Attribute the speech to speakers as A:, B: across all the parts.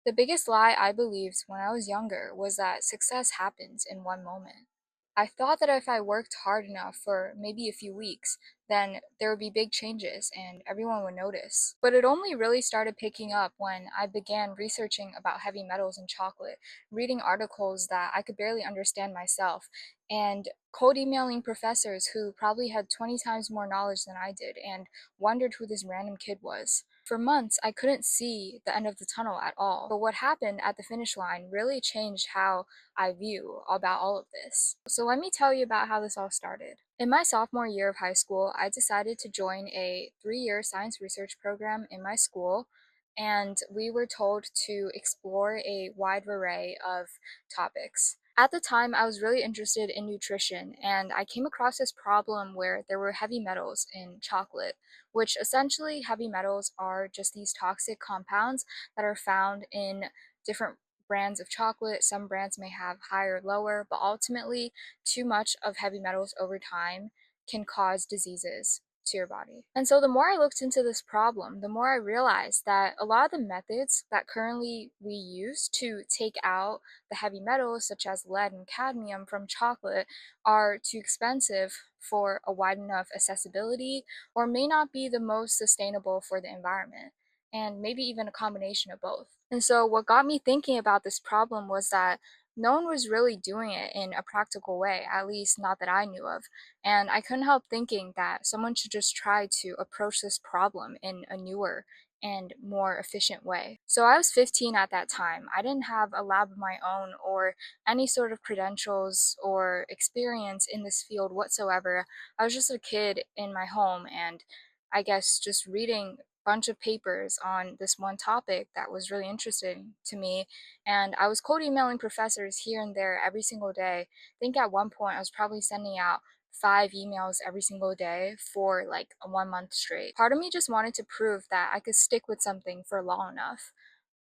A: The biggest lie I believed when I was younger was that success happens in one moment. I thought that if I worked hard enough for maybe a few weeks, then there would be big changes and everyone would notice. But it only really started picking up when I began researching about heavy metals in chocolate, reading articles that I could barely understand myself, and cold emailing professors who probably had 20 times more knowledge than I did and wondered who this random kid was. For months, I couldn't see the end of the tunnel at all, but what happened at the finish line really changed how I view about all of this. So let me tell you about how this all started. In my sophomore year of high school, I decided to join a 3-year science research program in my school, and we were told to explore a wide array of topics. At the time, I was really interested in nutrition, and I came across this problem where there were heavy metals in chocolate, which essentially heavy metals are just these toxic compounds that are found in different brands of chocolate. Some brands may have higher or lower, but ultimately, too much of heavy metals over time can cause diseases to your body. And so the more I looked into this problem, the more I realized that a lot of the methods that currently we use to take out the heavy metals, such as lead and cadmium from chocolate, are too expensive for a wide enough accessibility or may not be the most sustainable for the environment, and maybe even a combination of both. And so, what got me thinking about this problem was that no one was really doing it in a practical way, at least not that I knew of. And I couldn't help thinking that someone should just try to approach this problem in a newer and more efficient way. So I was 15 at that time. I didn't have a lab of my own or any sort of credentials or experience in this field whatsoever. I was just a kid in my home and I guess just reading a bunch of papers on this one topic that was really interesting to me. And I was cold emailing professors here and there every single day. I think at one point I was probably sending out 5 emails every single day for like a 1 month straight. Part of me just wanted to prove that I could stick with something for long enough.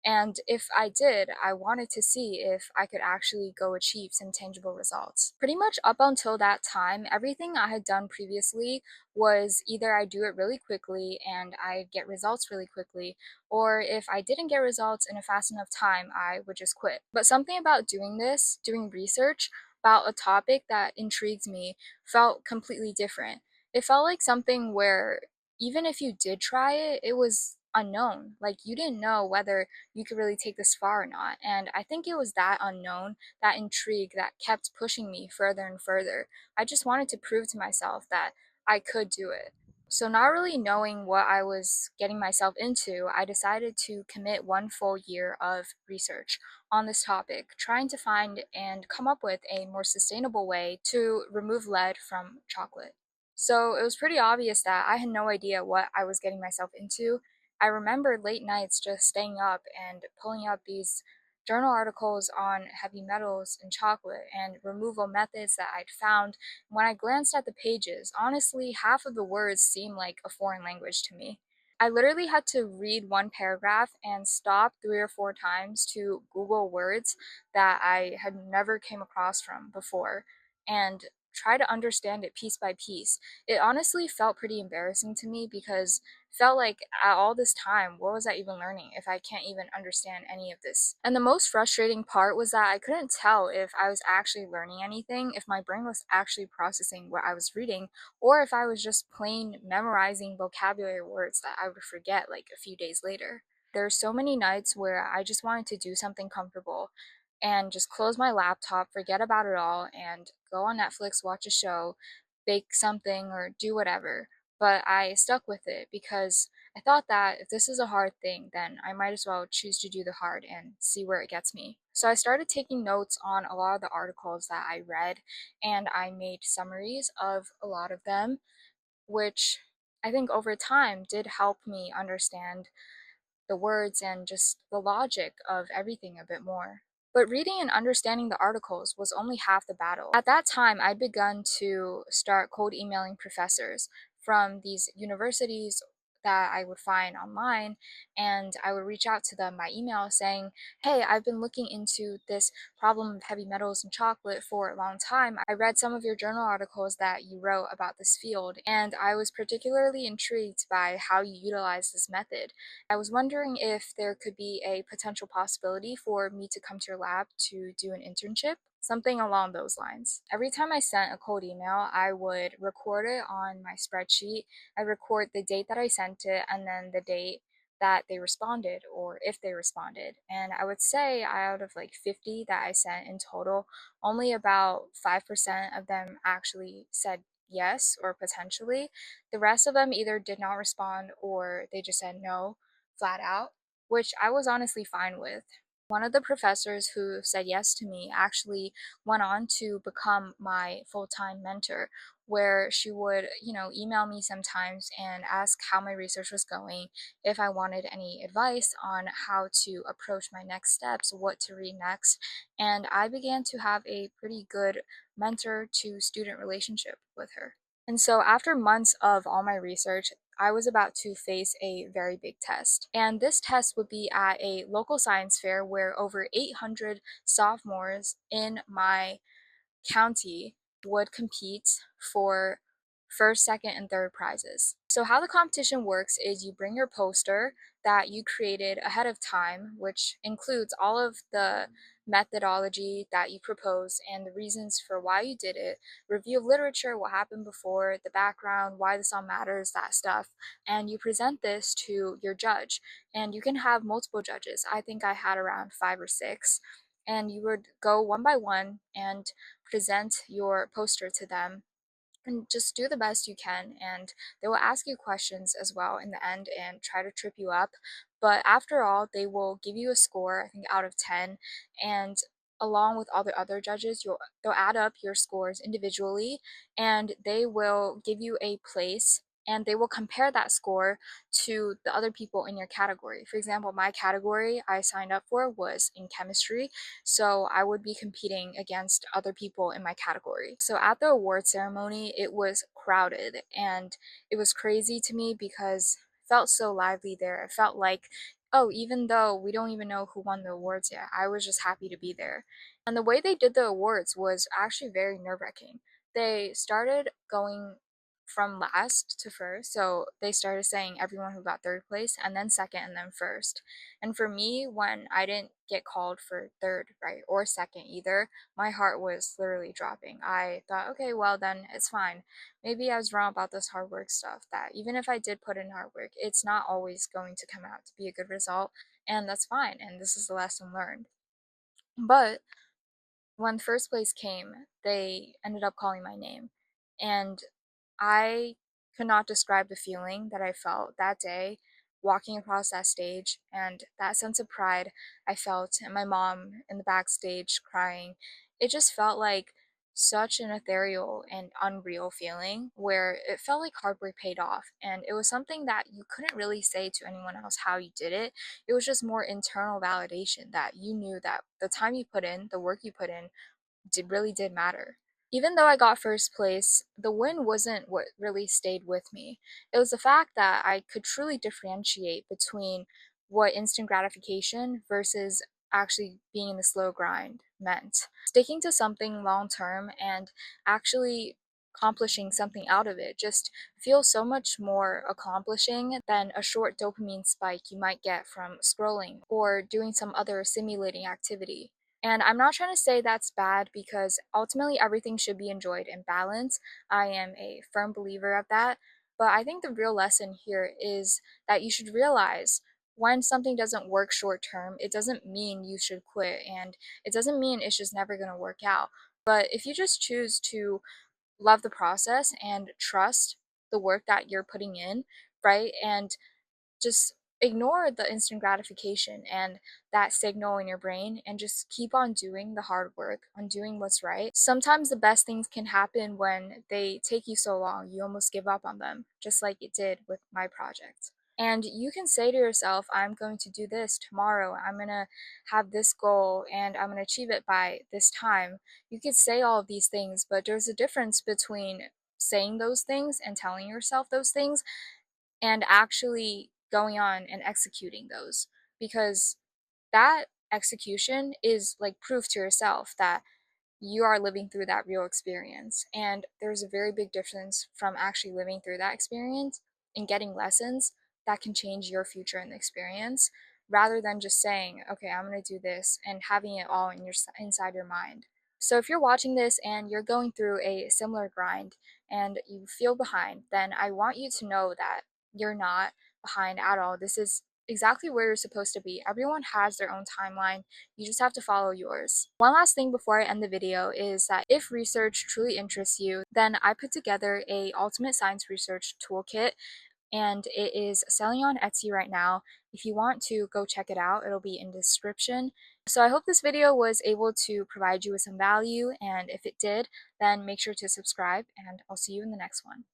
A: And if I did, I wanted to see if I could actually go achieve some tangible results. Pretty much up until that time, everything I had done previously was either I do it really quickly and I get results really quickly, or if I didn't get results in a fast enough time, I would just quit. But something about doing this, doing research about a topic that intrigues me, felt completely different. It felt like something where even if you did try it, it was unknown. Like you didn't know whether you could really take this far or not. And I think it was that unknown, that intrigue that kept pushing me further and further. I just wanted to prove to myself that I could do it. So, not really knowing what I was getting myself into, I decided to commit 1 full year of research on this topic, trying to find and come up with a more sustainable way to remove lead from chocolate. So, it was pretty obvious that I had no idea what I was getting myself into. I remember late nights just staying up and pulling up these journal articles on heavy metals in chocolate and removal methods that I'd found. When I glanced at the pages, honestly, half of the words seemed like a foreign language to me. I literally had to read one paragraph and stop 3 or 4 times to Google words that I had never came across from before and try to understand it piece by piece. It honestly felt pretty embarrassing to me because felt like at all this time, what was I even learning if I can't even understand any of this? And the most frustrating part was that I couldn't tell if I was actually learning anything, if my brain was actually processing what I was reading, or if I was just plain memorizing vocabulary words that I would forget like a few days later. There are so many nights where I just wanted to do something comfortable and just close my laptop, forget about it all, and go on Netflix, watch a show, bake something, or do whatever. But I stuck with it because I thought that if this is a hard thing, then I might as well choose to do the hard and see where it gets me. So I started taking notes on a lot of the articles that I read, and I made summaries of a lot of them, which I think over time did help me understand the words and just the logic of everything a bit more. But reading and understanding the articles was only half the battle. At that time, I'd begun to start cold emailing professors from these universities, that I would find online, and I would reach out to them by email saying, "Hey, I've been looking into this problem of heavy metals in chocolate for a long time. I read some of your journal articles that you wrote about this field, and I was particularly intrigued by how you utilize this method. I was wondering if there could be a potential possibility for me to come to your lab to do an internship." Something along those lines. Every time I sent a cold email, I would record it on my spreadsheet. I record the date that I sent it and then the date that they responded or if they responded. And I would say out of like 50 that I sent in total, only about 5% of them actually said yes or potentially. The rest of them either did not respond or they just said no flat out, which I was honestly fine with. One of the professors who said yes to me actually went on to become my full-time mentor, where she would, email me sometimes and ask how my research was going, if I wanted any advice on how to approach my next steps, what to read next, and I began to have a pretty good mentor to student relationship with her. And so, after months of all my research, I was about to face a very big test. And this test would be at a local science fair where over 800 sophomores in my county would compete for first, second, and third prizes. So, how the competition works is you bring your poster that you created ahead of time, which includes all of the methodology that you propose and the reasons for why you did it, review of literature, what happened before, the background, why this all matters, that stuff, and you present this to your judge. And you can have multiple judges. I think I had around 5 or 6, and you would go one by one and present your poster to them and just do the best you can, and they will ask you questions as well in the end and try to trip you up, but after all they will give you a score, I think out of 10, and along with all the other judges they'll add up your scores individually, and they will give you a place, and they will compare that score to the other people in your category. For example, my category I signed up for was in chemistry, so I would be competing against other people in my category. So at the award ceremony, it was crowded and it was crazy to me because it felt so lively there. It felt like, oh, even though we don't even know who won the awards yet, I was just happy to be there. And the way they did the awards was actually very nerve-wracking. They started going from last to first. So they started saying everyone who got third place and then second and then first. And for me, when I didn't get called for third, right, or second either, my heart was literally dropping. I thought, okay, well, then it's fine. Maybe I was wrong about this hard work stuff, that even if I did put in hard work, it's not always going to come out to be a good result. And that's fine. And this is the lesson learned. But when first place came, they ended up calling my name. And I could not describe the feeling that I felt that day walking across that stage and that sense of pride I felt, and my mom in the backstage crying. It just felt like such an ethereal and unreal feeling where it felt like hard work paid off. And it was something that you couldn't really say to anyone else how you did it. It was just more internal validation that you knew that the time you put in, the work you put in, really did matter. Even though I got first place, the win wasn't what really stayed with me. It was the fact that I could truly differentiate between what instant gratification versus actually being in the slow grind meant. Sticking to something long term and actually accomplishing something out of it just feels so much more accomplishing than a short dopamine spike you might get from scrolling or doing some other simulating activity. And I'm not trying to say that's bad because ultimately everything should be enjoyed in balance. I am a firm believer of that. But I think the real lesson here is that you should realize when something doesn't work short term, it doesn't mean you should quit, and it doesn't mean it's just never going to work out. But if you just choose to love the process and trust the work that you're putting in, right? And just ignore the instant gratification and that signal in your brain and just keep on doing the hard work, on doing what's right. Sometimes the best things can happen when they take you so long, you almost give up on them, just like it did with my project. And you can say to yourself, I'm going to do this tomorrow. I'm going to have this goal and I'm going to achieve it by this time. You could say all of these things, but there's a difference between saying those things and telling yourself those things and actually going on and executing those, because that execution is like proof to yourself that you are living through that real experience. And there's a very big difference from actually living through that experience and getting lessons that can change your future in the experience, rather than just saying, okay, I'm going to do this and having it all in your inside your mind. So if you're watching this and you're going through a similar grind and you feel behind, then I want you to know that you're not behind at all. This is exactly where you're supposed to be. Everyone has their own timeline. You just have to follow yours. One last thing before I end the video is that if research truly interests you, then I put together a ultimate science research toolkit, and it is selling on Etsy right now. If you want to go check it out, it'll be in the description. So I hope this video was able to provide you with some value, and if it did, then make sure to subscribe, and I'll see you in the next one.